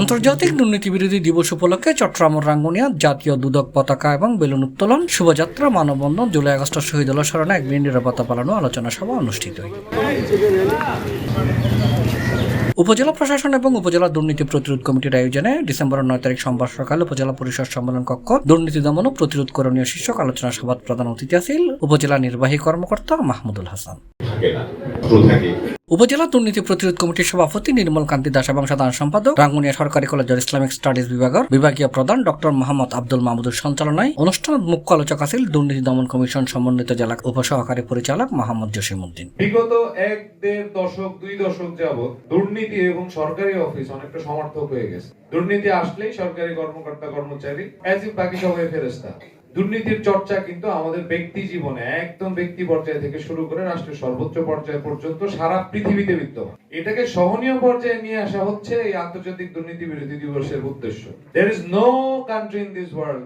আন্তর্জাতিক দুর্নীতি বিরোধী দিবস উপলক্ষে চট্টগ্রাম রাঙ্গুনিয়া জাতীয় দুদক পতাকা এবং বেলুন উত্তোলন, শোভাযাত্রা, মানববন্ধন, জুলাই আগস্ট শহীদুল্লাহ স্মরণে 1 মিনিট নিরাপত্তা পালন আলোচনা সভা অনুষ্ঠিত হয়। উপজেলা প্রশাসন এবং উপজেলা দুর্নীতি প্রতিরোধ কমিটির আয়োজনে ডিসেম্বর 9 তারিখ সোমবার সকালে উপজেলা পরিষদ সম্মেলন কক্ষ দুর্নীতি দমন ও প্রতিরোধ করণীয় শীর্ষক আলোচনা সভার প্রধান অতিথি আছেন উপজেলা নির্বাহী কর্মকর্তা মাহমুদুল হাসান। উপজেলা দুর্নীতি প্রতিরোধ কমিটির সভাপতি নির্মল কান্তি দাস এবং সাধারণ সম্পাদক রাঙ্গুনিয়া সরকারি কলেজের ইসলামিক স্টাডিজ বিভাগের বিভাগীয় প্রধান ডক্টর মোহাম্মদ আব্দুল মাহমুদের সঞ্চালনায় অনুষ্ঠানে মুখ্য আলোচক আছেন দুর্নীতি দমন কমিশন সমন্বিত জেলা উপসহকারী পরিচালক মোহাম্মদ জসিমউদ্দিন। বিগত 1-1.5 দশক 2 দশক যাবত দুর্নীতি এবং সরকারি অফিস অনেকটা সমর্থক হয়ে গেছে। দুর্নীতি আসলেই সরকারি কর্মকর্তা কর্মচারী অ্যাজ বাকি সবাই ফেরেশতা। দুর্নীতির চর্চা কিন্তু আমাদের ব্যক্তি জীবনে একদম ব্যক্তি পর্যায় থেকে শুরু করে রাষ্ট্রের সর্বোচ্চ পর্যায় পর্যন্ত সারা পৃথিবীতে বিদ্যমান। এটাকে সহনীয় পর্যায়ে নিয়ে আসা হচ্ছে এই আন্তর্জাতিক দুর্নীতি বিরোধী দিবসের উদ্দেশ্য। There is no country in this world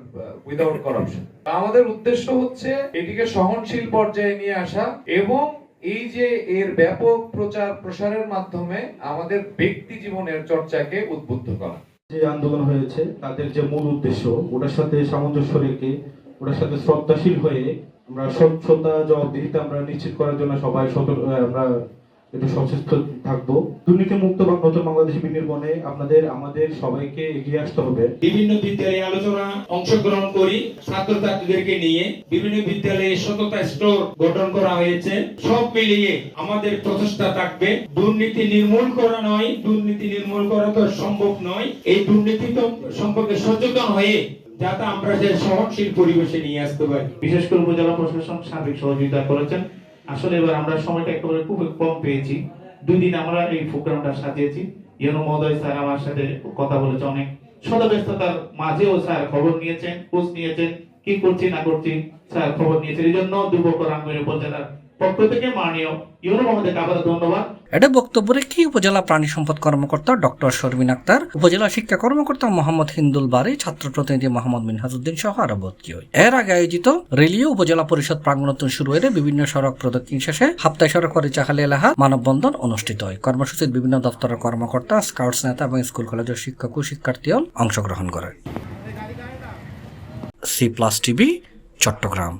without corruption. আমাদের উদ্দেশ্য হচ্ছে এটিকে সহনশীল পর্যায়ে নিয়ে আসা এবং এই যে এর ব্যাপক প্রচার প্রসারের মাধ্যমে আমাদের ব্যক্তি জীবনের চর্চাকে উদ্বুদ্ধ করা। যে আন্দোলন হয়েছে তাদের যে মূল উদ্দেশ্য ওটার সাথে সামঞ্জস্য রেখে ওটার সাথে শ্রদ্ধাশীল হয়ে আমরা স্বচ্ছতা জবাবদিহিতা আমরা নিশ্চিত করার জন্য সবাই আমরা একটু সচেষ্ট থাকবো। দুর্নীতি মুক্ত নতুন বাংলাদেশ বিনির্মাণে আমাদের সবাইকে এগিয়ে আসতে হবে। বিভিন্ন বিদ্যালয়ে আলোচনা অংশগ্রহণ করি, ছাত্রছাত্রীদেরকে নিয়ে বিভিন্ন বিদ্যালয়ে সততা স্টোর গঠন করা হয়েছে। সব মিলিয়ে আমাদের প্রচেষ্টা থাকবে দুর্নীতি নির্মূল করা নয়, দুর্নীতি নির্মূল করা তো সম্ভব নয়, এই দুর্নীতি সম্পর্কে সচেতন হয়ে যাতে আমরা যে সহনশীল পরিবেশে নিয়ে আসতে পারি। বিশেষ করে উপজেলা প্রশাসন সার্বিক সহযোগিতা করেছেন। আসলে এবার আমরা সময়টা একেবারে খুব কম পেয়েছি। 2 দিন আমরা এই প্রোগ্রামটা সাজিয়েছি। ইউনো মহোদয় স্যার আমার সাথে কথা বলেছে, অনেক সদাব্যস্ততার মাঝেও স্যার খবর নিয়েছেন, খোঁজ নিয়েছেন, কি করছি না করছি স্যার খবর নিয়েছেন। এই জন্য দুর্ভোগ রাঙ্গুনিয়া উপজেলার পক্ষ থেকে মাননীয় ইউনো মহোদয়কে আবার ধন্যবাদ। এটা বক্তব্য রেখে উপজেলা প্রাণী সম্পদ কর্মকর্তা ডক্টর শর্মিন আক্তার, উপজেলা শিক্ষা কর্মকর্তা মোহাম্মদ হিন্দুল বাড়ি, ছাত্র প্রতিনিধি মোহাম্মদ মিনহাজউদ্দিন সহ আরো ভর্তি হয়। এর আগে আয়োজিত রেলিও উপজেলা পরিষদ প্রাঙ্গণোত্তর শুরু হয়ে বিভিন্ন সড়ক প্রদক্ষিণ শেষে হাপ্তায় সরকারি চাহালি এলাহা মানববন্ধন অনুষ্ঠিত হয়। কর্মসূচির বিভিন্ন দপ্তরের কর্মকর্তা, স্কাউটস নেতা এবং স্কুল কলেজের শিক্ষক ও শিক্ষার্থীও অংশগ্রহণ করে। C+ TV, Chittagong.